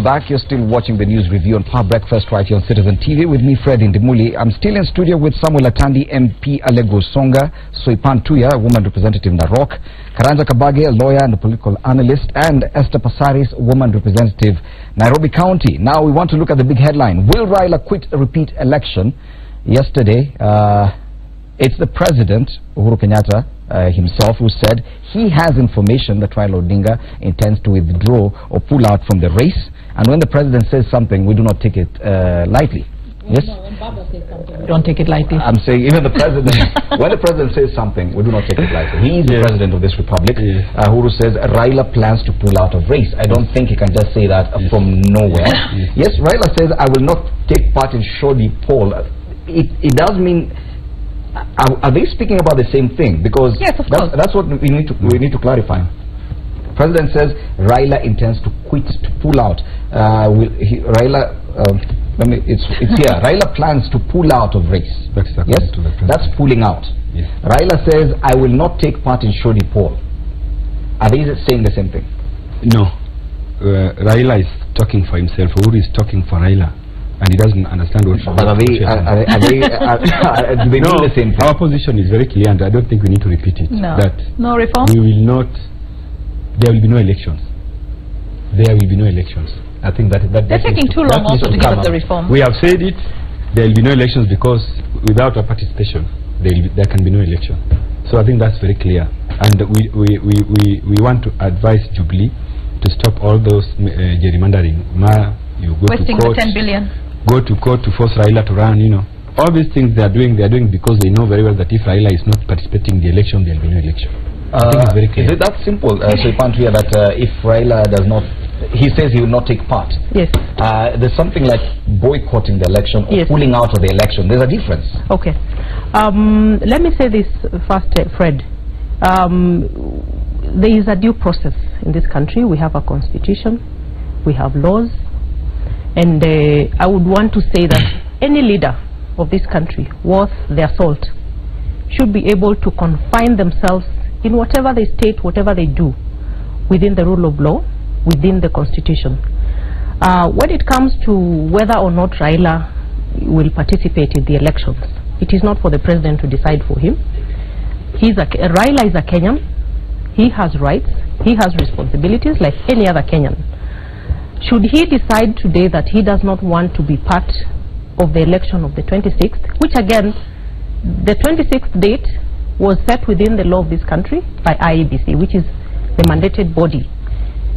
back. You're still watching the news review on Power Breakfast right here on Citizen TV with me, Fred Indimuli. I'm still in studio with Samuel Atandi, MP Alego Songa, Soipan Tuya, woman representative Narok, Karanja Kabage, a lawyer and a political analyst, and Esther Passaris, woman representative Nairobi County. Now we want to look at the big headline. Will Raila quit a repeat election? Yesterday, it's the president, Uhuru Kenyatta, himself, who said he has information that Raila Odinga intends to withdraw or pull out from the race. And when the president says something, we do not take it lightly. Yes? When Baba says something, we don't take it lightly. I'm saying even the president, when the president says something, we do not take it lightly. He is the president of this republic. Who says Raila plans to pull out of race. I don't think he can just say that from nowhere. Yes, Raila says, I will not take part in shoddy poll. It does mean... Are they speaking about the same thing? Because yes, of course. That's what we need to clarify. President says Raila intends to quit, to pull out. It's here. Raila plans to pull out of race. Yes, that's pulling out. Yes. Raila says, I will not take part in shoddy poll. Are they saying the same thing? No. Raila is talking for himself. Uhuru is talking for Raila. And he doesn't understand what... But do they mean the same thing? Our position is very clear, and I don't think we need to repeat it. No. That no reform? We will not... There will be no elections. There will be no elections. I think that they're taking too long also to give us the reform. We have said it. There will be no elections because without our participation, there can be no election. So I think that's very clear. And we want to advise Jubilee to stop all those gerrymandering. You go wasting to court, the 10 billion. Go to court to force Raila to run, you know. All these things they are doing because they know very well that if Raila is not participating in the election, there will be no election. I think it's very clear. Is it that simple, Soipan Tuya, that if Raila does not, he says he will not take part? Yes. There's something like boycotting the election or pulling out of the election. There's a difference. Okay. Let me say this first, Fred. There is a due process in this country. We have a constitution. We have laws. And I would want to say that any leader of this country, worth their salt, should be able to confine themselves in whatever they state, whatever they do, within the rule of law, within the constitution. When it comes to whether or not Raila will participate in the elections, it is not for the president to decide for him. Raila is a Kenyan. He has rights. He has responsibilities like any other Kenyan. Should he decide today that he does not want to be part of the election of the 26th, which again, the 26th date was set within the law of this country by IEBC, which is the mandated body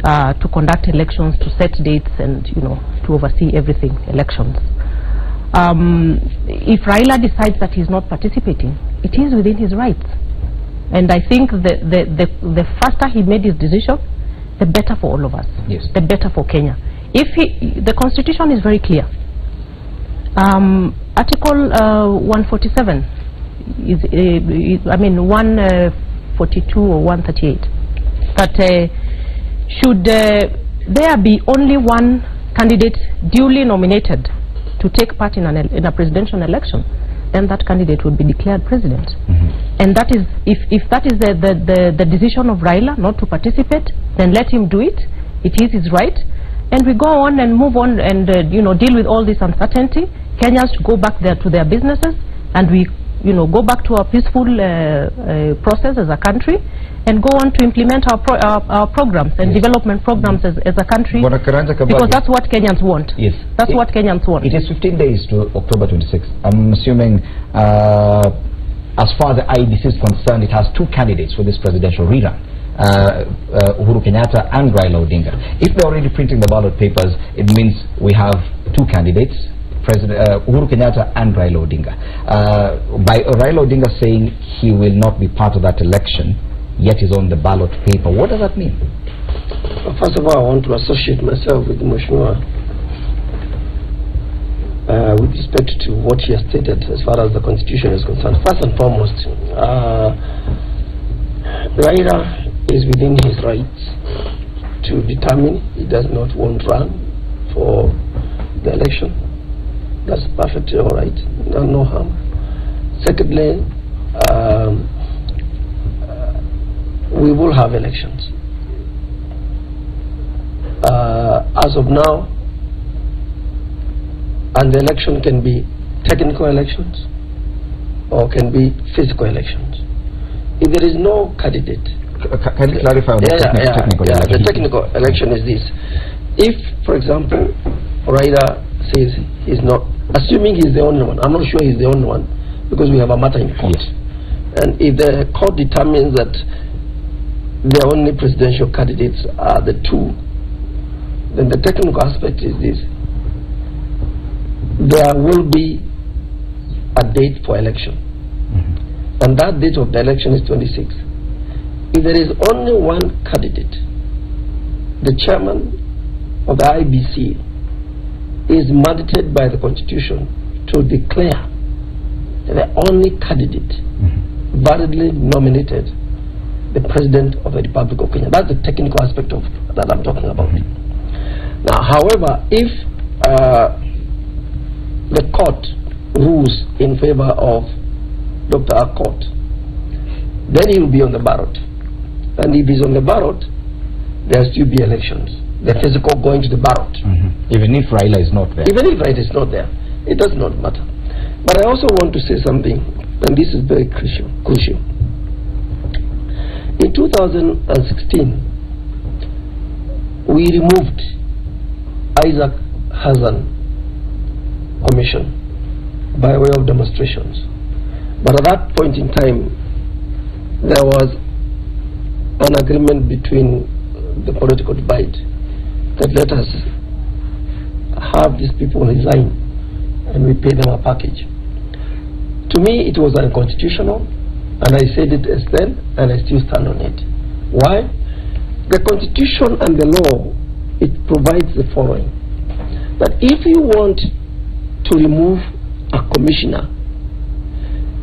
to conduct elections, to set dates and, you know, to oversee everything, elections. If Raila decides that he's not participating, it is within his rights. And I think the faster he made his decision, the better for all of us. Yes. The better for Kenya. The constitution is very clear. Article 147 I mean 142 or 138, that should there be only one candidate duly nominated to take part in a presidential election, then that candidate would be declared president. And that is, if that is the decision of Raila not to participate, then let him do it. It is his right, and we go on and move on and you know, deal with all this uncertainty. Kenyans go back there to their businesses, and we, you know, go back to our peaceful process as a country, and go on to implement our programs and development programs as a country, because that's what Kenyans want. Yes, that's what Kenyans want. It is 15 days to October 26th. I'm assuming, as far as the IEBC is concerned, it has two candidates for this presidential rerun, Uhuru Kenyatta and Raila Odinga. If they're already printing the ballot papers, it means we have two candidates, Uhuru Kenyatta and Raila Odinga. By Raila Odinga saying he will not be part of that election, yet is on the ballot paper, what does that mean? First of all, I want to associate myself with Mheshimiwa with respect to what he has stated as far as the constitution is concerned. First and foremost, Raila is within his rights to determine he does not want to run for the election. That's perfectly all right, no harm. Secondly, we will have elections. As of now, And the election can be technical elections or can be physical elections. If there is no candidate, can you clarify on the technical election? The technical election is this. If, for example, Raila says he's not, assuming he's the only one, I'm not sure he's the only one because we have a matter in court. Yes. And if the court determines that the only presidential candidates are the two, then the technical aspect is this. There will be a date for election. And that date of the election is 26. If there is only one candidate, the chairman of the IBC is mandated by the Constitution to declare the only candidate validly nominated the President of the Republic of Kenya. That's the technical aspect of that I'm talking about. Now, however, if the court rules in favor of Dr. Akot, then he will be on the ballot. And if he's on the ballot, there will still be elections. The physical going to the ballot. Even if Raila is not there. Even if Raila is not there, it does not matter. But I also want to say something, and this is very crucial. In 2016, we removed Isaac Hassan Commission by way of demonstrations. But at that point in time, there was an agreement between the political divide that let us have these people resign and we pay them a package. To me, it was unconstitutional, and I said it as then, and I still stand on it. Why? The Constitution and the law, it provides the following: that if you want to remove a commissioner,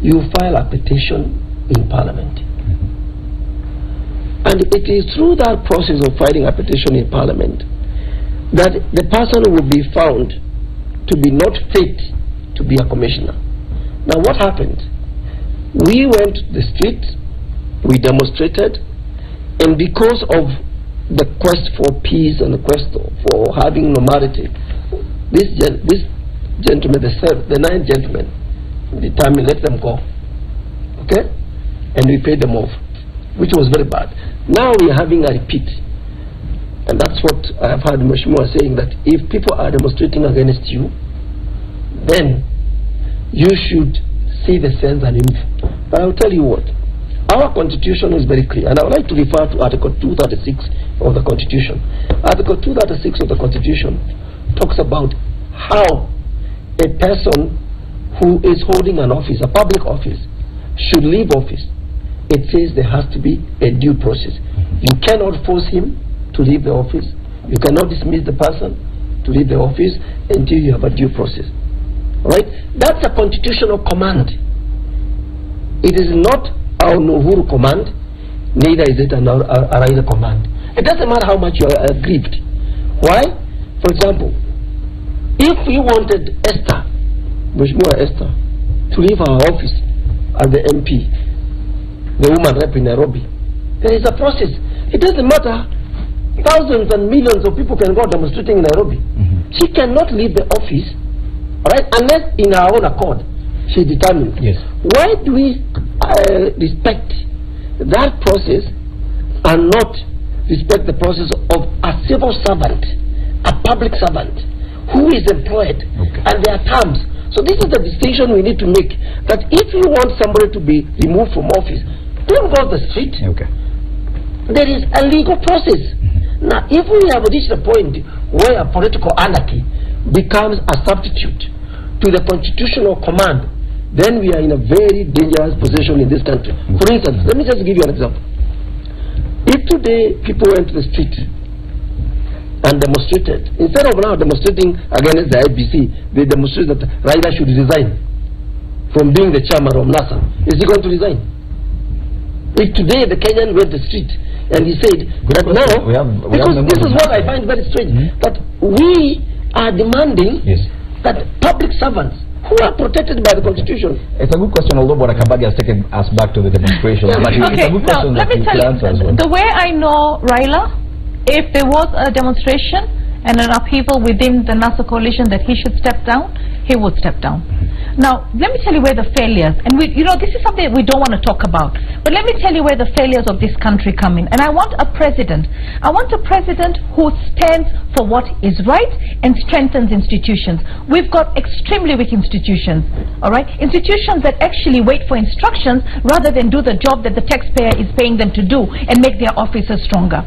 you file a petition in Parliament. And it is through that process of filing a petition in Parliament that the person will be found to be not fit to be a commissioner. Now what happened? We went to the street, we demonstrated, and because of the quest for peace and the quest for having normality, this gentleman, the 9 gentlemen, determined, let them go. Okay? And we paid them off, which was very bad. Now we are having a repeat. And that's what I have heard Mheshimiwa saying, that if people are demonstrating against you, then you should see the sense and remove. But I will tell you what, our Constitution is very clear, and I would like to refer to Article 236 of the Constitution. Article 236 of the Constitution talks about how a person who is holding an office, a public office, should leave office. It says there has to be a due process. You cannot force him to leave the office. You cannot dismiss the person to leave the office until you have a due process. Right? That's a constitutional command. It is not our Nuhuru command, neither is it an Raila command. It doesn't matter how much you are aggrieved. Why? For example, if we wanted Esther, Mheshimiwa Esther, to leave her office as the MP, the woman rep in Nairobi, there is a process. It doesn't matter. Thousands and millions of people can go demonstrating in Nairobi. She cannot leave the office, right, unless in her own accord she determines. Yes. Why do we respect that process and not respect the process of a civil servant, a public servant, who is employed, and their terms? So this is the distinction we need to make, that if you want somebody to be removed from office, don't go to the street. Okay. There is a legal process. Now, if we have reached a point where political anarchy becomes a substitute to the constitutional command, then we are in a very dangerous position in this country. For instance, let me just give you an example. If today people went to the street and demonstrated, instead of now demonstrating against the IBC, they demonstrated that Raila should resign from being the chairman of NASA. Is he going to resign? If today the Kenyan went to the street and he said that now, because this is what I find very strange, that we are demanding that public servants who are protected by the Constitution. It's a good question, although Bwana Kabage has taken us back to the demonstration. But it's a good question let me tell you, as well. The way I know Raila, if there was a demonstration and an upheaval within the NASA coalition that he should step down, he would step down. Now, let me tell you where the failures, and this is something we don't want to talk about, but let me tell you where the failures of this country come in. And I want a president who stands for what is right and strengthens institutions. We've got extremely weak institutions, all right? Institutions that actually wait for instructions rather than do the job that the taxpayer is paying them to do and make their officers stronger.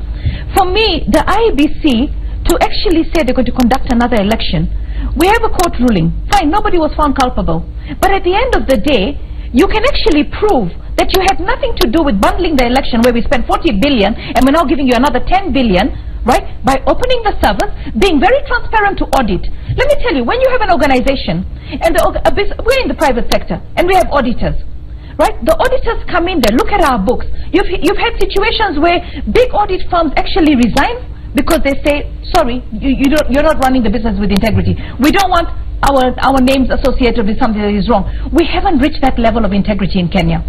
For me, the IEBC, to actually say they're going to conduct another election, we have a court ruling. Fine, nobody was found culpable. But at the end of the day, you can actually prove that you had nothing to do with bundling the election where we spent 40 billion and we're now giving you another 10 billion, right? By opening the servers, being very transparent to audit. Let me tell you, when you have an organization, and we're in the private sector, and we have auditors, right? The auditors come in there, look at our books. You've had situations where big audit firms actually resign because they say, sorry, you're not running the business with integrity. We don't want our names associated with something that is wrong. We haven't reached that level of integrity in Kenya.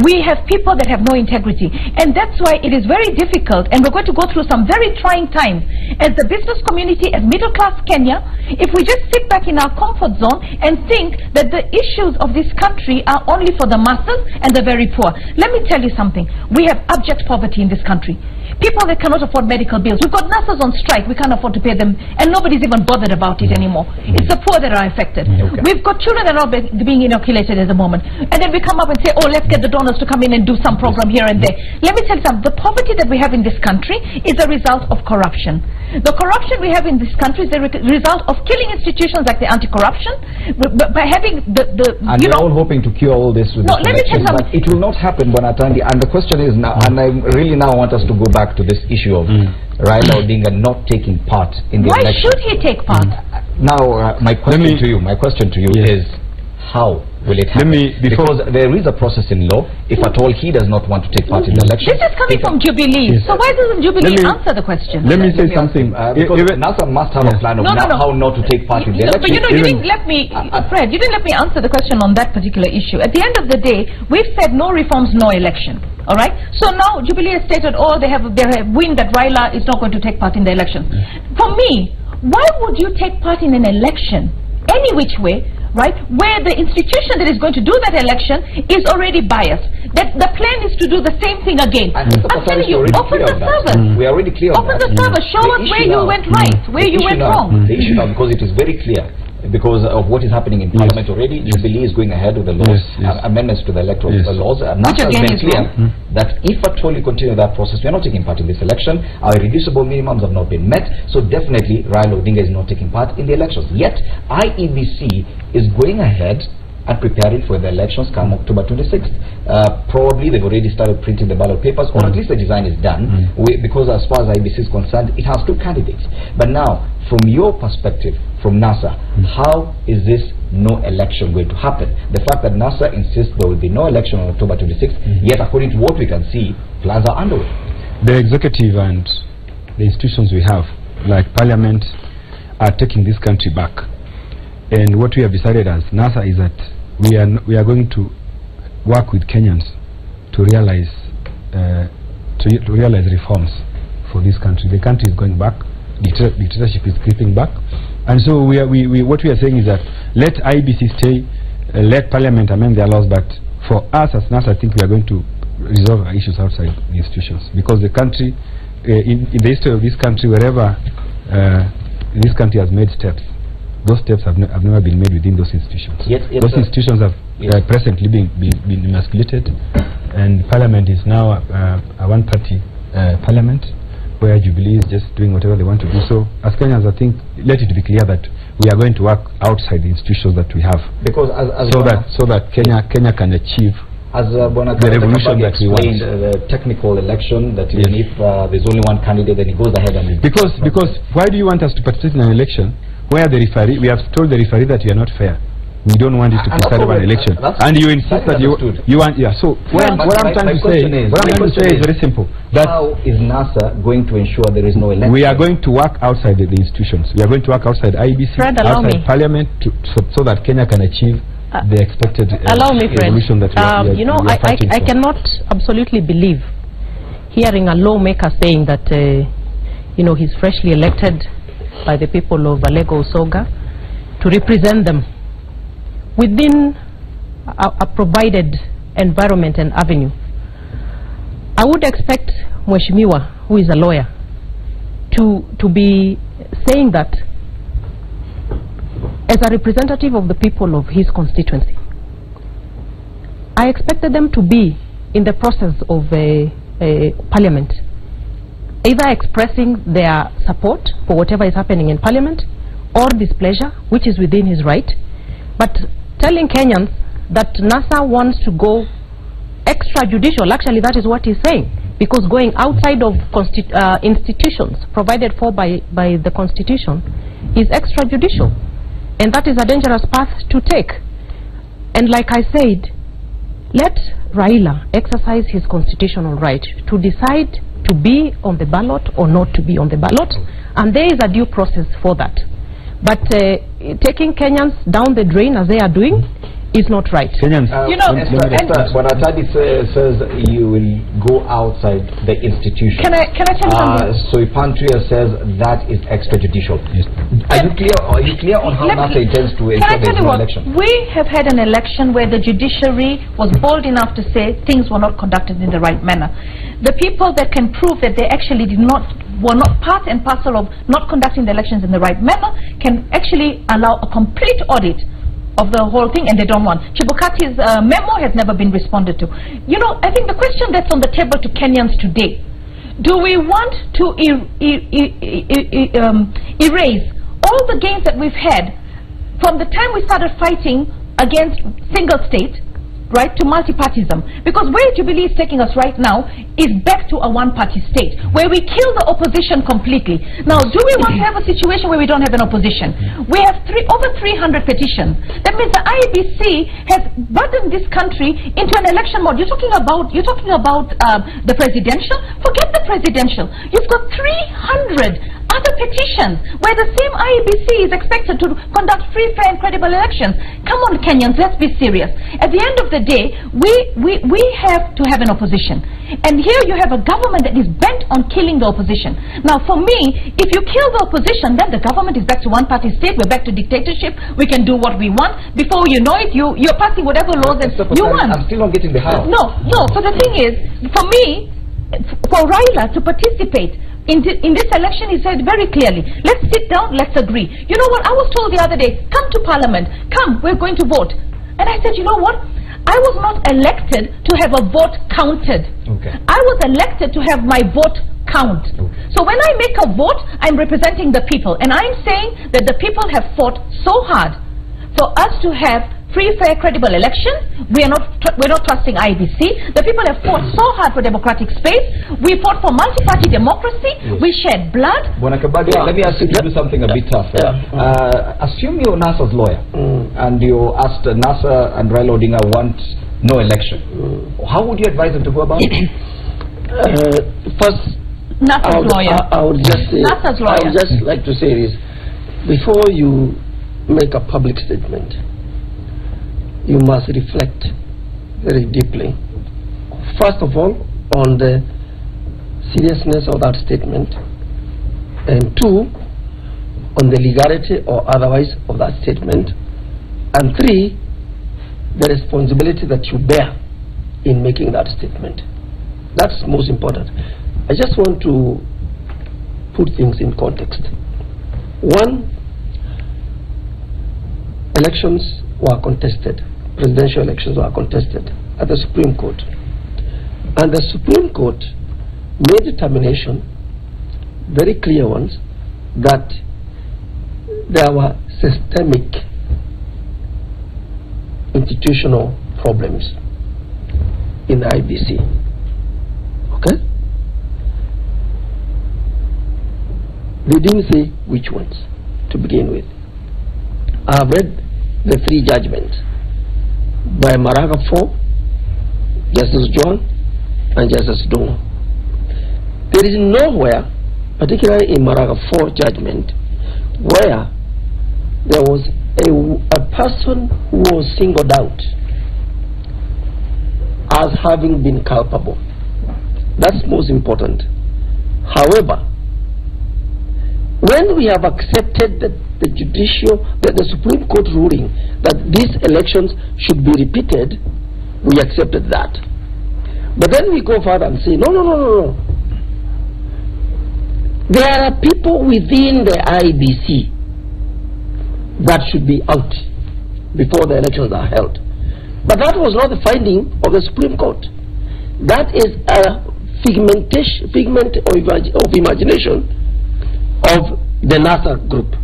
We have people that have no integrity, and that's why it is very difficult, and we're going to go through some very trying times as the business community, as middle class Kenya, if we just sit back in our comfort zone and think that the issues of this country are only for the masses and the very poor. Let me tell you something. We have abject poverty in this country. People that cannot afford medical bills. We've got nurses on strike. We can't afford to pay them, and nobody's even bothered about it anymore. It's the poor that are affected. Okay. We've got children that are being inoculated at the moment, and then we come up and say, oh, let's get the donors to come in and do some program here and there. Let me tell you something. The poverty that we have in this country is a result of corruption. The corruption we have in this country is the result of killing institutions like the anti-corruption, by having and we're all hoping to cure all this with let me tell you something. But it will not happen, Bonatandi. And the question is now, and I really now want us to go back to this issue of Raila Odinga not taking part in the election. Why should he take part? Now, my question to you is, how will it happen? Because there is a process in law. If at all he does not want to take part in the election. This is coming from Jubilee. So why doesn't Jubilee answer the question? Let me say something. Because NASA must have a plan of how not to take part in the election. But you didn't let me, Fred, you didn't let me answer the question on that particular issue. At the end of the day, we've said no reforms, no election. All right. So now Jubilee has stated, oh, they have wind that Raila is not going to take part in the election. For me, why would you take part in an election any which way, right, where the institution that is going to do that election is already biased? That the plan is to do the same thing again. I'm telling you, open the servers. We are already clear on that. Open the servers. Show us where you went right, where you went wrong. The issue now, because it is very clear, because of what is happening in Parliament already, Jubilee is going ahead with the laws, amendments to the electoral laws. NASA has been clear that if at all you continue that process, we are not taking part in this election. Our irreducible minimums have not been met, so definitely Raila Odinga is not taking part in the elections. Yet, IEBC is going ahead and preparing for the elections come October 26th. Probably they've already started printing the ballot papers, or at least the design is done, because as far as IEBC is concerned, it has 2 candidates. But now, from your perspective, from NASA, how is this no election going to happen? The fact that NASA insists there will be no election on October 26th, yet according to what we can see, plans are underway. The executive and the institutions we have, like Parliament, are taking this country back. And what we have decided as NASA is that we are going to work with Kenyans to realize reforms for this country. The country is going back. Dictatorship is creeping back, and so what we are saying is that let IEBC stay, let Parliament amend their laws, but for us as NASA, I think we are going to resolve our issues outside the institutions, because the country, in the history of this country, wherever this country has made steps, those steps have never been made within those institutions. Those institutions have presently been emasculated, and Parliament is now a one-party Parliament, where Jubilee is just doing whatever they want to do. So, as Kenyans, I think, let it be clear that we are going to work outside the institutions that we have, because so that Kenya can achieve the revolution that we want. The technical election, that even if there's only one candidate, then he goes ahead and because why do you want us to participate in an election where the referee, we have told the referee that you are not fair? We don't want it to preside over an election, and you insist that you want. So what I'm trying to say is very simple. That how is NASA going to ensure there is no election? We are going to work outside the institutions. We are going to work outside IEBC, outside Parliament, so that Kenya can achieve the expected revolution that we are fighting for. I cannot absolutely believe hearing a lawmaker saying that he's freshly elected by the people of Alego Usoga to represent them within a provided environment and avenue. I would expect Mheshimiwa, who is a lawyer, to be saying that as a representative of the people of his constituency. I expected them to be in the process of Parliament, either expressing their support for whatever is happening in Parliament or displeasure, which is within his right, but telling Kenyans that NASA wants to go extrajudicial. Actually, that is what he's saying, because going outside of institutions provided for by the Constitution is extrajudicial, and that is a dangerous path to take. And like I said, let Raila exercise his constitutional right to decide to be on the ballot or not to be on the ballot, and there is a due process for that. But taking Kenyans down the drain as they are doing is not right. Kenyans, when Atadi says you will go outside the institution, can I tell you something? Soipan Tuya says that is extrajudicial. Yes. Are you clear on how NASA intends to ensure there is no election? We have had an election where the judiciary was bold enough to say things were not conducted in the right manner. The people that can prove that they actually were not part and parcel of not conducting the elections in the right manner can actually allow a complete audit of the whole thing, and they don't want. Chebukati's memo has never been responded to. You know, I think the question that's on the table to Kenyans today, do we want to erase all the gains that we've had from the time we started fighting against single state, right, to multipartyism? Because where Jubilee is taking us right now is back to a one-party state, where we kill the opposition completely. Now, do we want to have a situation where we don't have an opposition? We have over 300 petitions. That means the IEBC has burdened this country into an election mode. You're talking about the presidential? Forget the presidential. You've got 300 other petitions where the same IEBC is expected to conduct free, fair and credible elections. Come on, Kenyans, let's be serious. At the end of the day, we have to have an opposition. And here you have a government that is bent on killing the opposition. Now, for me, if you kill the opposition, then the government is back to one-party state. We're back to dictatorship. We can do what we want. Before you know it, you're passing whatever laws that you want. I'm still not getting the how. No. So the thing is, for me, for Raila to participate in this election, he said very clearly, let's sit down, let's agree. You know what, I was told the other day, come to Parliament, come, we're going to vote. And I said, you know what, I was not elected to have a vote counted. Okay. I was elected to have my vote count. Okay. So when I make a vote, I'm representing the people. And I'm saying that the people have fought so hard for us to have free, fair, credible election. We're not trusting IEBC. The people have fought so hard for democratic space. We fought for multi-party democracy. Yes. We shed blood. Bonakabagi, let me ask you to do something a bit tough. Assume you're NASA's lawyer and you asked NASA and Raila Odinga want no election. How would you advise them to go about it? First, NASA's lawyer. I would just say, NASA's lawyer. I would just like to say this. Before you make a public statement, you must reflect very deeply, first of all, on the seriousness of that statement, and two, on the legality or otherwise of that statement, and three, the responsibility that you bear in making that statement. That's most important. I just want to put things in context. One, elections were contested. Presidential elections were contested at the Supreme Court. And the Supreme Court made determination, very clear ones, that there were systemic institutional problems in the IEBC. Okay? They didn't say which ones to begin with. I have read the three judgments by Maraga 4, Justice John, and Justice Dungo. There is nowhere, particularly in Maraga 4 judgment, where there was a person who was singled out as having been culpable. That's most important. However, when we have accepted the Supreme Court ruling that these elections should be repeated, we accepted that. But then we go further and say, no. There are people within the IEBC that should be out before the elections are held. But that was not the finding of the Supreme Court. That is a figment of imagination of the NASA group.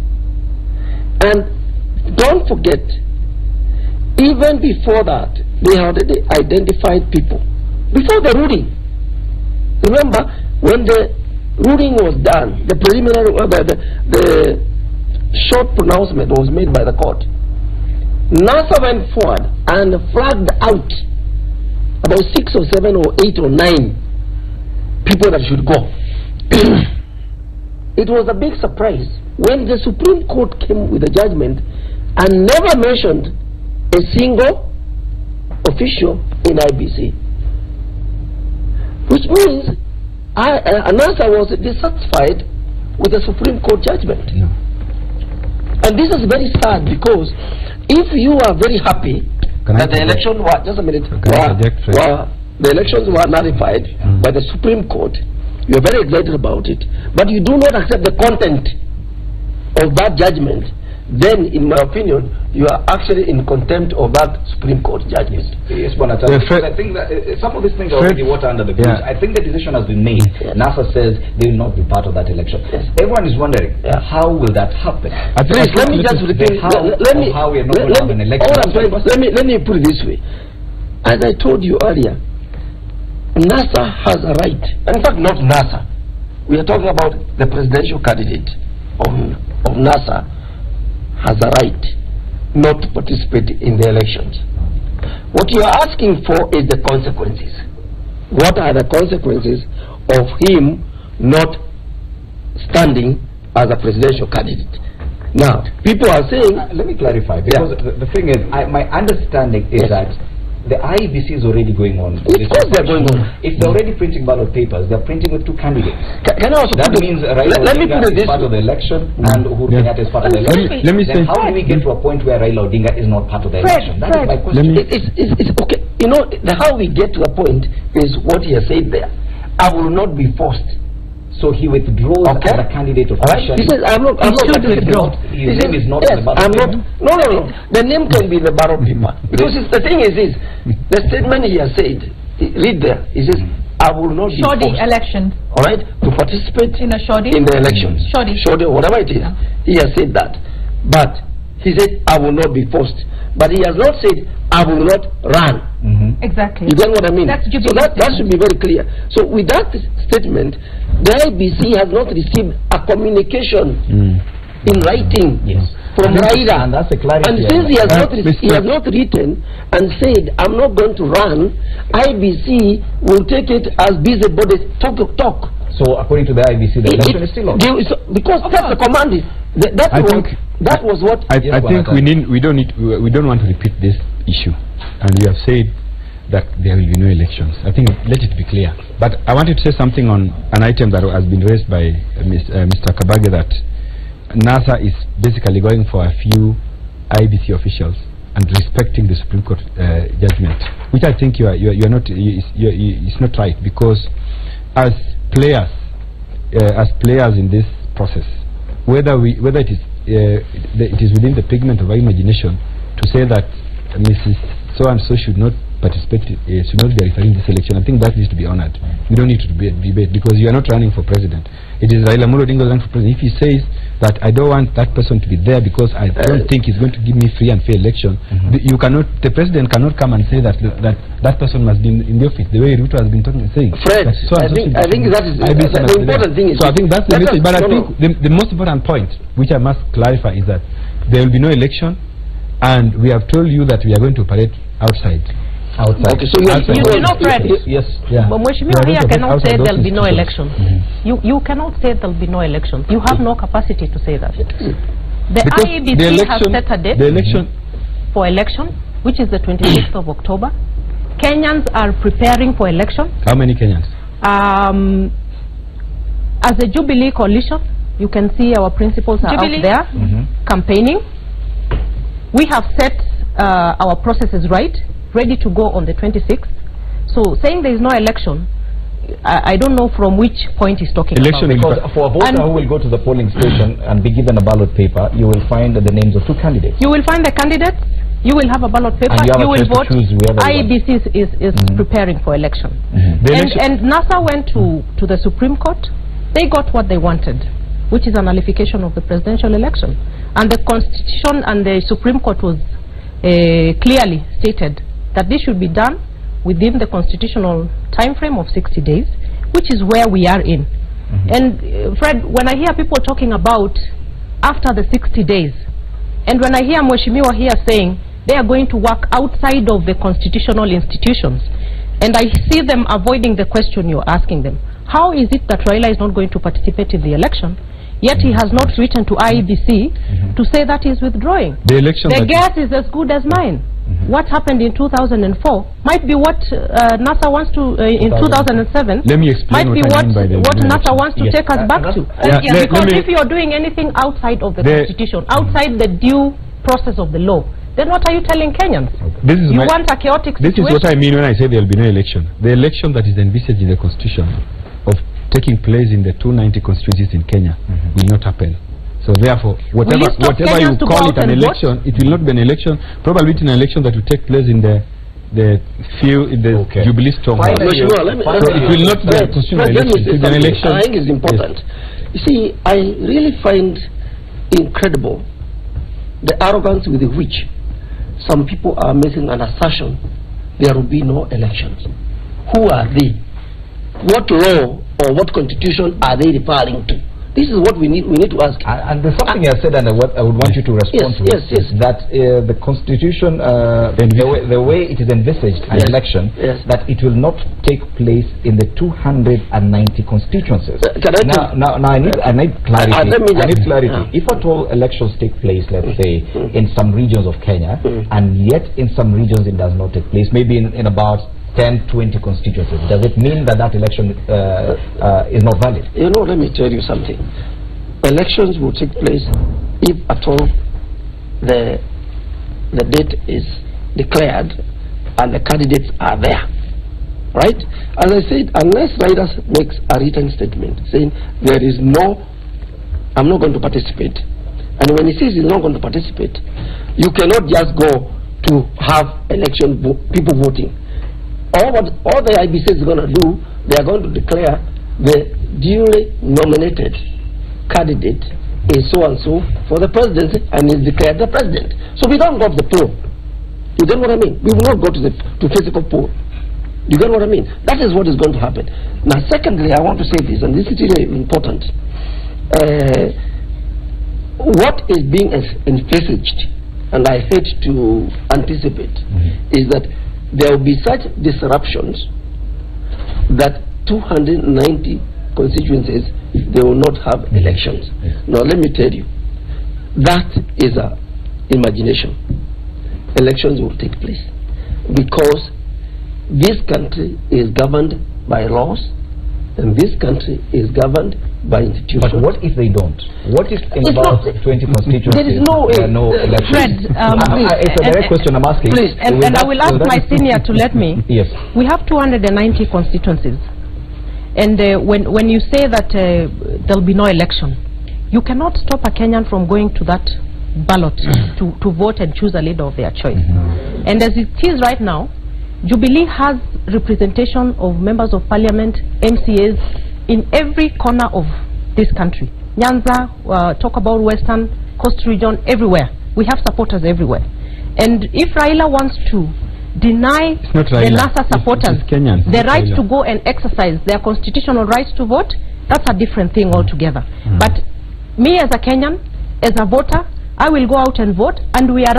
And don't forget, even before that, they had already identified people. Before the ruling. Remember, when the ruling was done, the preliminary, the short pronouncement was made by the court. NASA went forward and flagged out about 6 or 7 or 8 or 9 people that should go. It was a big surprise when the Supreme Court came with a judgment and never mentioned a single official in IBC, which means NASA was dissatisfied with the Supreme Court judgment. No. And this is very sad, because if you are very happy that the election were, just a minute, the elections were nullified by the Supreme Court, you are very excited about it, but you do not accept the content of that judgment, then in my opinion you are actually in contempt of that Supreme Court judgment. Yes, because I think that some of these things are already water under the bridge. I think the decision has been made. NASA says they will not be part of that election. Everyone is wondering, how will that happen? Please, let me just repeat how we are not going to have an election. Let me put it this way. As I told you earlier, NASA has a right, in fact not NASA, we are talking about the presidential candidate of NASA has a right not to participate in the elections. What you are asking for is the consequences. What are the consequences of him not standing as a presidential candidate? Now, people are saying... let me clarify, because the thing is, my understanding is that the IEBC is already going on. Of course they're going on. If they're already printing ballot papers, they're printing with 2 candidates. Can I also that means Raila Odinga is part of the election and Uhuru Kenyatta is part of the election. Let me say, how do we get to a point where Raila Odinga is not part of the election? That is my question. It's okay. You know, how we get to a point is what he has said there. I will not be forced. So he withdraws as a candidate of election. He says, I'm not withdraw. His name is not in the ballot paper. No. The name can be in the ballot paper. Because the thing is this, the statement he has said, read there, he says, I will not be forced. Elections. Alright, to participate in the elections. Shoddy, whatever it is. He has said that. But he said, I will not be forced. But he has not said, I will not run. Exactly. You get what I mean? So that should be very clear. So with that statement, the IBC has not received a communication in writing from Raila. And that's a clarity. And since he has not written and said, I'm not going to run, IBC will take it as busybodies talk. So according to the IBC, the election is still on. Because that's the command. That was what I think we don't want to repeat this issue, and we have said that there will be no elections. I think let it be clear. But I wanted to say something on an item that has been raised by Mr. Kabage, that NASA is basically going for a few IBC officials and respecting the Supreme Court judgment, which I think you are not. It's not right, because as players in this process, whether it is within the pigment of our imagination to say that Mrs. So and so should not participate, should not be referring this election, I think that needs to be honored. We don't need to debate, because you are not running for president. It is Raila Odinga running for president. If he says that I don't want that person to be there because I don't think he's going to give me free and fair election, the president cannot come and say that person must be in the office, the way Ruto has been saying. Fred, I think that is the important thing. So I think that's the message. But I think the most important point, which I must clarify, is that there will be no election, and we have told you that we are going to operate outside. Okay, so you know, Fred. Yes. But Mheshimiwa here cannot say there will be no elections. You cannot say there will be no elections. You have no capacity to say that. The IEBC has set a date for election, which is the 26th of October. Kenyans are preparing for election. How many Kenyans? As a Jubilee coalition, You can see our principals are Jubilee. out there campaigning. We have set our processes right, ready to go on the 26th. So saying there is no election, I don't know from which point he's talking Election about. Because for a voter who will go to the polling station and be given a ballot paper, you will find the names of two candidates. You will find the candidates, you will have a ballot paper, And you have a will choice to vote. choose whoever you want. IEBC is preparing for election. And NASA went to the Supreme Court. They got what they wanted, which is a nullification of the presidential election. And the Constitution and the Supreme Court was clearly stated that this should be done within the constitutional time frame of 60 days, which is where we are in. And Fred, when I hear people talking about after the 60 days, and when I hear Mheshimiwa here saying they are going to work outside of the constitutional institutions, and I see them avoiding the question you're asking them, how is it that Raila is not going to participate in the election, yet he has not written to IEBC to say that he's withdrawing? The election. The guess is as good as mine. What happened in 2004 might be what NASA wants to in 2007. Let me explain might be what I mean by the what NASA election. wants to take us back to. Because if you're doing anything outside of the Constitution, outside the due process of the law, then what are you telling Kenyans? This is You want a chaotic This situation? is what I mean when I say there will be no election. The election that is envisaged in the Constitution of taking place in the 290 constituencies in Kenya will not happen. So therefore, whatever you call it an election, it will not be an election. Probably it's an election that will take place in the Jubilee Storm. So it will not be a constitutional election. It's an election. I think it's important. You see, I really find incredible the arrogance with which some people are making an assertion there will be no elections. Who are they? What law or what constitution are they referring to? This is what we need to ask. And there's something I said, and I would want you to respond to. Yes. That the Constitution, the way it is envisaged, an election, that it will not take place in the 290 constituencies. Now I need clarity. I need clarity. If at all elections take place, let's say, in some regions of Kenya, and yet in some regions it does not take place, maybe in about 10-20 constituencies, does it mean that election is not valid? You know, let me tell you something. Elections will take place if at all the date is declared and the candidates are there, right? As I said, unless Raila makes a written statement saying there is no, I'm not going to participate, and when he says he's not going to participate, you cannot just go to have election people voting. All the IBC is going to do, they are going to declare the duly nominated candidate is so and so for the presidency, and is declared the president. So we don't go to the poll. You get what I mean? We will not go to physical poll. You get what I mean? That is what is going to happen. Now, secondly, I want to say this, and this is really important. What is being envisaged, and I hate to anticipate, is that there will be such disruptions that 290 constituencies, they will not have elections. Now let me tell you, that is a imagination. Elections will take place because this country is governed by laws, and this country is governed by institutions. But what if they don't? What if in about 20 constituencies there is no elections? Fred, it's a direct question I'm asking. Please. And I will ask my senior to let me. Yes. We have 290 constituencies. And when you say that there will be no election, you cannot stop a Kenyan from going to that ballot to vote and choose a leader of their choice. And as it is right now, Jubilee has representation of members of parliament, MCAs, in every corner of this country. Nyanza, talk about Western, Coast region, everywhere. We have supporters everywhere. And if Raila wants to deny the NASA supporters the right to go and exercise their constitutional rights to vote, that's a different thing altogether. But me as a Kenyan, as a voter, I will go out and vote, and we are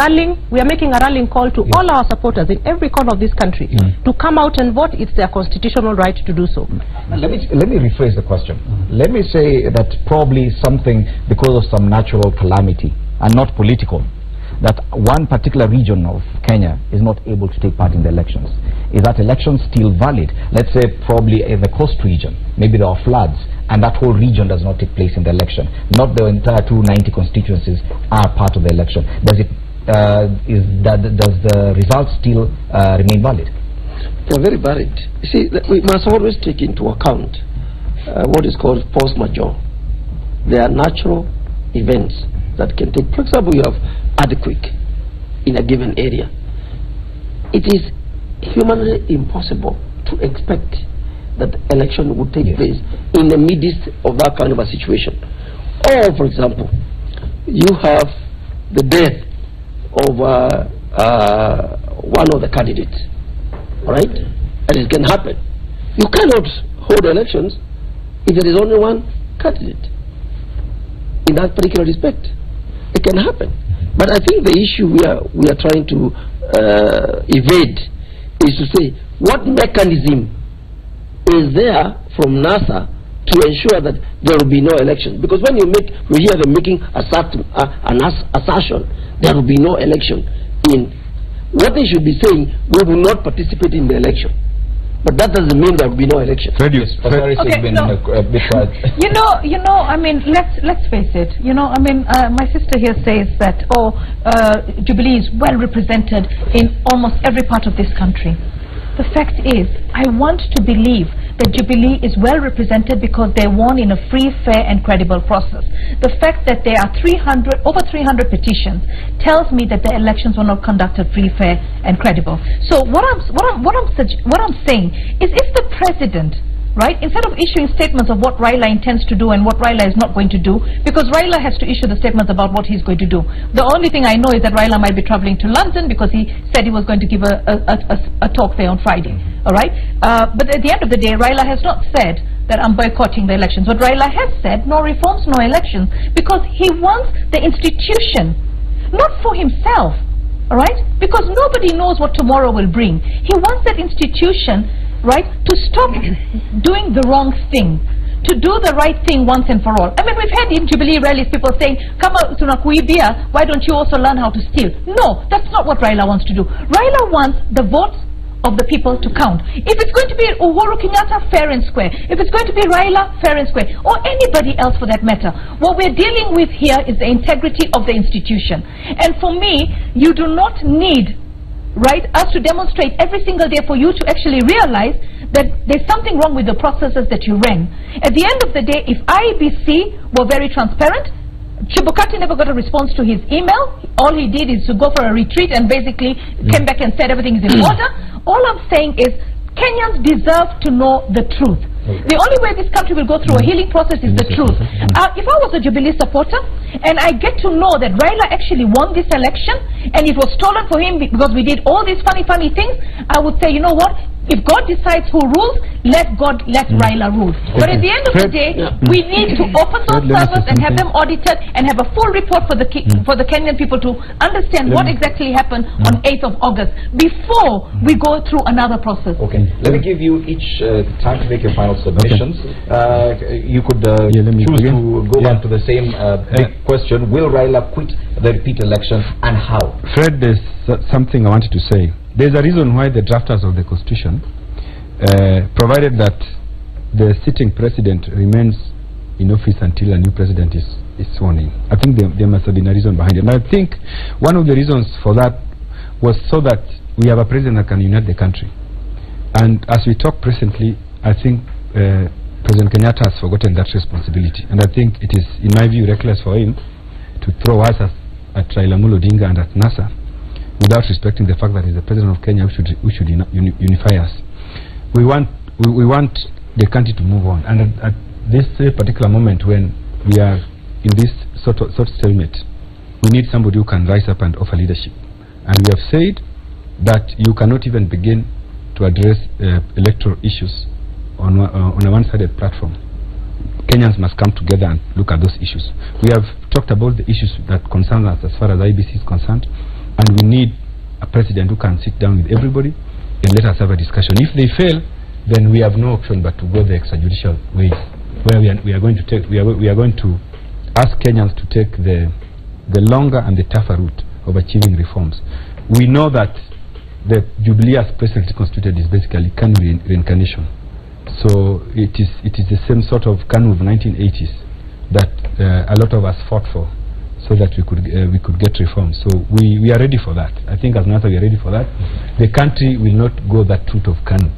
making a rallying call to all our supporters in every corner of this country to come out and vote. It's their constitutional right to do so. Let me rephrase the question. Let me say that probably something because of some natural calamity and not political, that one particular region of Kenya is not able to take part in the elections. Is that election still valid? Let's say probably in the coast region, maybe there are floods, and that whole region does not take place in the election. Not the entire 290 constituencies are part of the election. Does the result still remain valid? They're very valid. You see, we must always take into account what is called force majeure. There are natural events that can take. For example, you have earthquake in a given area. It is humanly impossible to expect that election would take place in the midst of that kind of a situation. Or, for example, you have the death of one of the candidates, right? And it can happen. You cannot hold elections if there is only one candidate in that particular respect. It can happen. But I think the issue we are trying to evade is to say, what mechanism is there from NASA to ensure that there will be no election? Because when we hear them making an assertion, there will be no election. What they should be saying, we will not participate in the election. But that doesn't mean there will be no election. I mean, let's face it. My sister here says that, Jubilee is well represented in almost every part of this country. The fact is, I want to believe that Jubilee is well represented because they won in a free, fair and credible process. The fact that there are over 300 petitions tells me that the elections were not conducted free, fair and credible. So what I'm saying is, if the president, right, instead of issuing statements of what Raila intends to do and what Raila is not going to do, because Raila has to issue the statements about what he's going to do. The only thing I know is that Raila might be traveling to London because he said he was going to give a talk there on Friday. All right? But at the end of the day, Raila has not said that I'm boycotting the elections. What Raila has said, no reforms, no elections, because he wants the institution, not for himself. All right? Because nobody knows what tomorrow will bring. He wants that institution, right, to stop doing the wrong thing, to do the right thing once and for all. I mean, we've had in Jubilee rallies people saying, come out to Nakuibia, why don't you also learn how to steal? No, that's not what Raila wants to do. Raila wants the votes of the people to count. If it's going to be Uhuru Kenyatta, fair and square. If it's going to be Raila, fair and square. Or anybody else for that matter. What we're dealing with here is the integrity of the institution. And for me, you do not need, right, us to demonstrate every single day for you to actually realize that there's something wrong with the processes that you ran. At the end of the day, if IEBC were very transparent, Chebukati never got a response to his email. All he did is to go for a retreat and basically came back and said everything is in order. All I'm saying is Kenyans deserve to know the truth. The only way this country will go through a healing process is the truth. If I was a Jubilee supporter and I get to know that Raila actually won this election and it was stolen for him because we did all these funny things, I would say, you know what? If God decides who rules, let Raila rule. But at the end of the day, we need to open those servers and have them audited and have a full report for the Kenyan people to understand what exactly happened on 8th of August before we go through another process. Okay, let me give you each time to make your final submissions. You could choose to go back to the same big question. Will Raila quit the repeat election and how? Fred, there's something I wanted to say. There's a reason why the drafters of the Constitution provided that the sitting president remains in office until a new president is sworn in. I think there must have been a reason behind it. And I think one of the reasons for that was so that we have a president that can unite the country. And as we talk presently, I think President Kenyatta has forgotten that responsibility. And I think it is, in my view, reckless for him to throw us at Raila Amolo Odinga and at NASA without respecting the fact that he's the president of Kenya who should unify us. We want the country to move on. And at this particular moment when we are in this sort of stalemate, we need somebody who can rise up and offer leadership. And we have said that you cannot even begin to address electoral issues on a one-sided platform. Kenyans must come together and look at those issues. We have talked about the issues that concern us as far as IEBC is concerned, and we need a president who can sit down with everybody and let us have a discussion. If they fail, then we have no option but to go the extrajudicial way, where we are going to ask Kenyans to take the longer and the tougher route of achieving reforms. We know that the Jubilee as presently constituted is basically Kanu reincarnation. So it is the same sort of KANU of 1980s that a lot of us fought for, so that we could get reform. So we are ready for that. I think as NASA we are ready for that. The country will not go that route of KANU,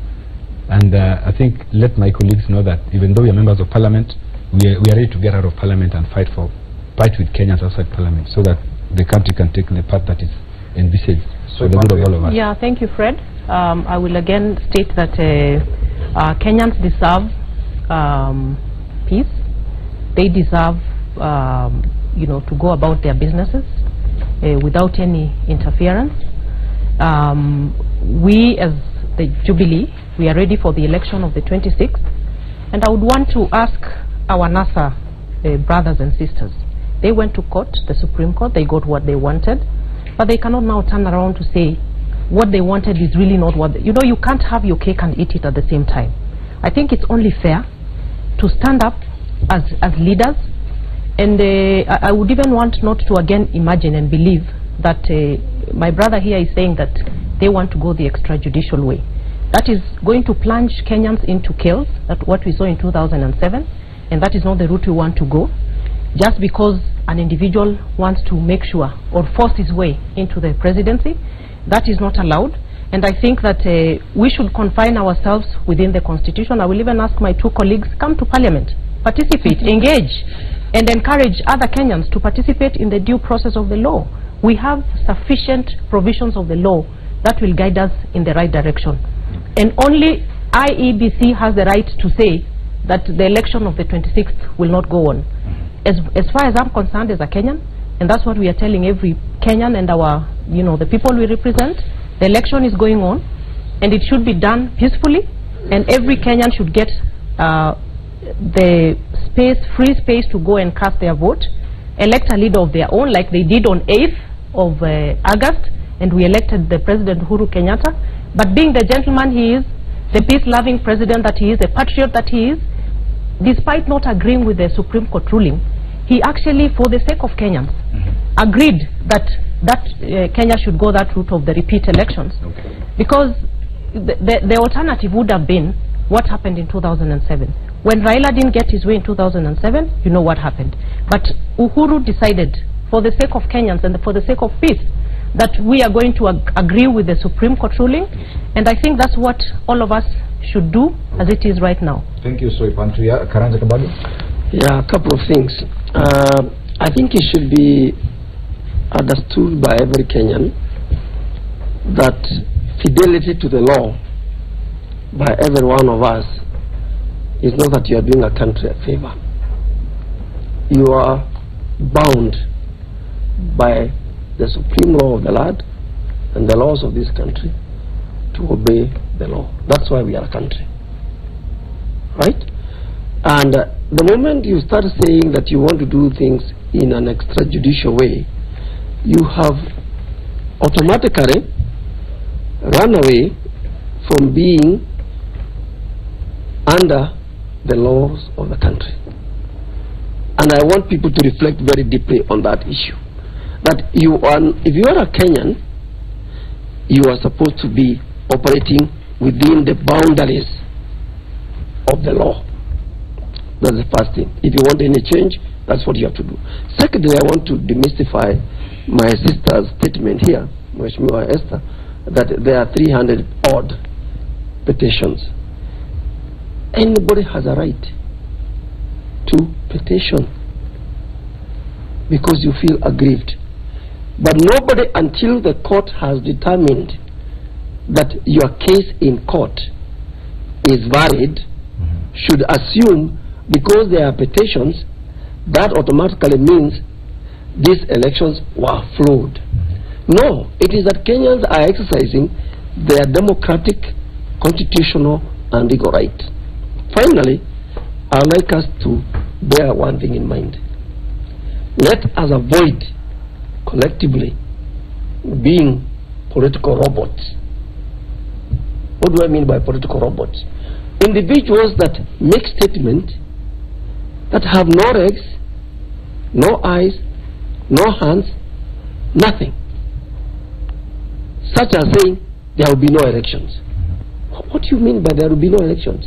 and I think let my colleagues know that even though we are members of Parliament, we are ready to get out of Parliament and fight with Kenyans outside Parliament, so that the country can take the path that is envisaged for the good of all of us. Yeah, thank you, Fred. I will again state that Kenyans deserve peace. They deserve, to go about their businesses without any interference. We, as the Jubilee, we are ready for the election of the 26th, and I would want to ask our NASA brothers and sisters. They went to court, the Supreme Court, they got what they wanted, but they cannot now turn around to say what they wanted is really not what you can't have your cake and eat it at the same time. I think it's only fair to stand up as leaders, and I would even want not to again imagine and believe that my brother here is saying that they want to go the extrajudicial way. That is going to plunge Kenyans into chaos, that's what we saw in 2007, and that is not the route we want to go. Just because an individual wants to make sure or force his way into the presidency, that is not allowed. And I think that we should confine ourselves within the Constitution. I will even ask my two colleagues, come to Parliament, participate, engage, and encourage other Kenyans to participate in the due process of the law. We have sufficient provisions of the law that will guide us in the right direction. And only IEBC has the right to say that the election of the 26th will not go on. As far as I'm concerned as a Kenyan, and that's what we are telling every Kenyan and our, the people we represent, the election is going on, and it should be done peacefully, and every Kenyan should get the free space to go and cast their vote, elect a leader of their own, like they did on 8th of August, and we elected the President Uhuru Kenyatta. But being the gentleman he is, the peace-loving president that he is, the patriot that he is, despite not agreeing with the Supreme Court ruling, he actually, for the sake of Kenyans, agreed that Kenya should go that route of the repeat elections. Okay. Because the alternative would have been what happened in 2007. When Raila didn't get his way in 2007, you know what happened. But Uhuru decided, for the sake of Kenyans and for the sake of peace, that we are going to agree with the Supreme Court ruling, and I think that's what all of us should do as it is right now. Thank you, Soipan Tuya. Karanja Kabage? Yeah, a couple of things. I think it should be understood by every Kenyan that fidelity to the law by every one of us is not that you are doing a country a favor. You are bound by the supreme law of the land and the laws of this country to obey the law. That's why we are a country, right? And the moment you start saying that you want to do things in an extrajudicial way, you have automatically run away from being under the laws of the country. And I want people to reflect very deeply on that issue. That if you are a Kenyan, you are supposed to be operating within the boundaries of the law. That's the first thing. If you want any change, that's what you have to do. Secondly, I want to demystify my sister's statement here, Mheshimiwa Esther, that there are 300 odd petitions. Anybody has a right to petition because you feel aggrieved. But nobody, until the court has determined that your case in court is valid, should assume because there are petitions, that automatically means these elections were flawed. No, it is that Kenyans are exercising their democratic, constitutional, and legal right. Finally, I would like us to bear one thing in mind. Let us avoid collectively being political robots. What do I mean by political robots? Individuals that make statements that have no legs, no eyes, no hands, nothing. Such as saying there will be no elections. What do you mean by there will be no elections?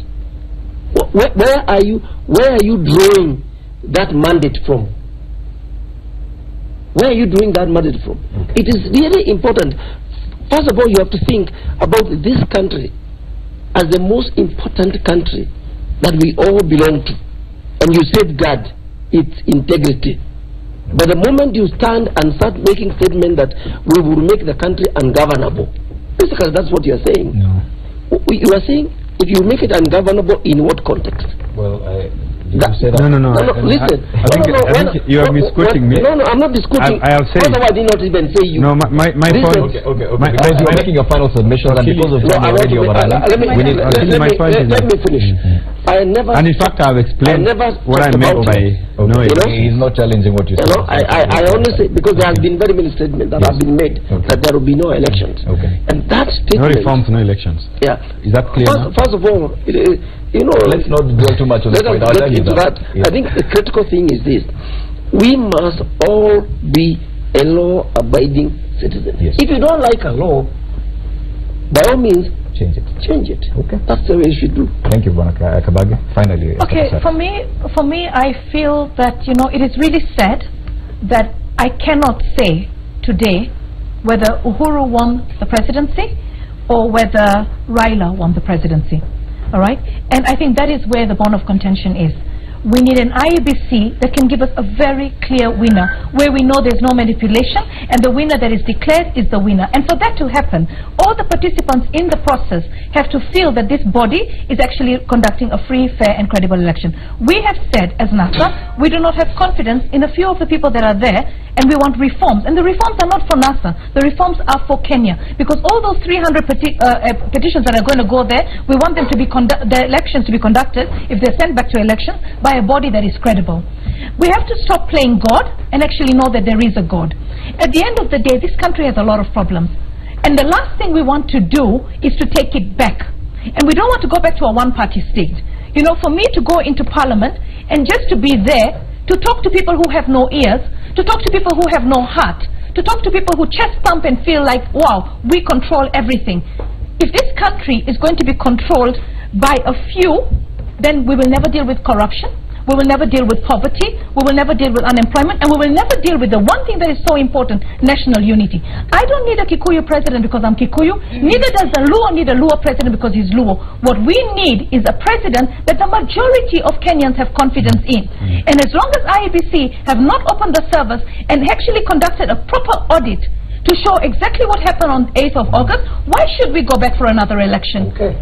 where are you drawing that mandate from? Where are you drawing that mandate from? It is really important. First of all, you have to think about this country as the most important country that we all belong to, and you safeguard its integrity. But the moment you stand and start making statements that we will make the country ungovernable, basically that's what you are saying. No. You are saying, if you make it ungovernable, in what context? Well, did you say that? No. Listen. I think you are misquoting me. No, I'm not misquoting. I have said. First of all, I did not even say you. No, my point. Okay. Because you are making your final submission, and because of time already overrunning, let me finish. I never. And in fact, I have explained what I meant by no. He's not challenging what you said. I only say, because there have been very many statements that have been made that there will be no elections. Okay. And that statement. No reforms, no elections. Yeah. Is that clear? First of all, let's not dwell too much on this point. I'll tell you that. I think the critical thing is this: we must all be a law-abiding citizen. Yes. If you don't like a law, by all means, change it. Okay. That's the way you should do. Thank you, Bwana Kabage. Finally. Okay, for me, I feel that it is really sad that I cannot say today whether Uhuru won the presidency or whether Raila won the presidency. All right, and I think that is where the bone of contention is. We need an IEBC that can give us a very clear winner, where we know there's no manipulation, and the winner that is declared is the winner. And for that to happen, all the participants in the process have to feel that this body is actually conducting a free, fair, and credible election. We have said, as NASA, we do not have confidence in a few of the people that are there, and we want reforms. And the reforms are not for NASA. The reforms are for Kenya, because all those 300 petitions that are going to go there, we want them to be the elections to be conducted, if they're sent back to election, by a body that is credible. We have to stop playing God and actually know that there is a God. At the end of the day, this country has a lot of problems, and the last thing we want to do is to take it back. And we don't want to go back to a one-party state. For me to go into parliament and just to be there to talk to people who have no ears, to talk to people who have no heart, to talk to people who chest thump and feel like, wow, we control everything. If this country is going to be controlled by a few, then we will never deal with corruption, we will never deal with poverty, we will never deal with unemployment, and we will never deal with the one thing that is so important, national unity. I don't need a Kikuyu president because I'm Kikuyu, neither does a Luo need a Luo president because he's Luo. What we need is a president that the majority of Kenyans have confidence in. And as long as IEBC have not opened the service and actually conducted a proper audit to show exactly what happened on 8th of August, why should we go back for another election? Okay.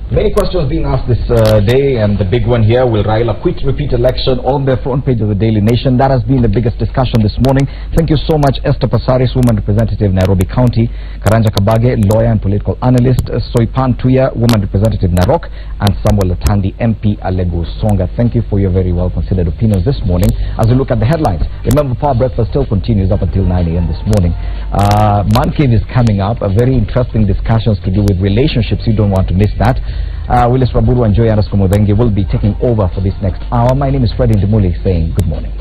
Many questions being asked this day, and the big one here: will Raila quit repeat election? On the front page of the Daily Nation. That has been the biggest discussion this morning. Thank you so much, Esther Passaris, woman representative, Nairobi County; Karanja Kabage, lawyer and political analyst; Soipan Tuya, woman representative, Narok; and Samuel Latandi, MP, Alego Songa. Thank you for your very well considered opinions this morning. As we look at the headlines, remember, Power Breakfast still continues up until 9 a.m. this morning. Man Cave is coming up. A very interesting discussions to do with relationships. You don't want to miss that. Willis Raburu and Joy Anderson Modenge will be taking over for this next hour. My name is Freddy Ndimuli saying good morning.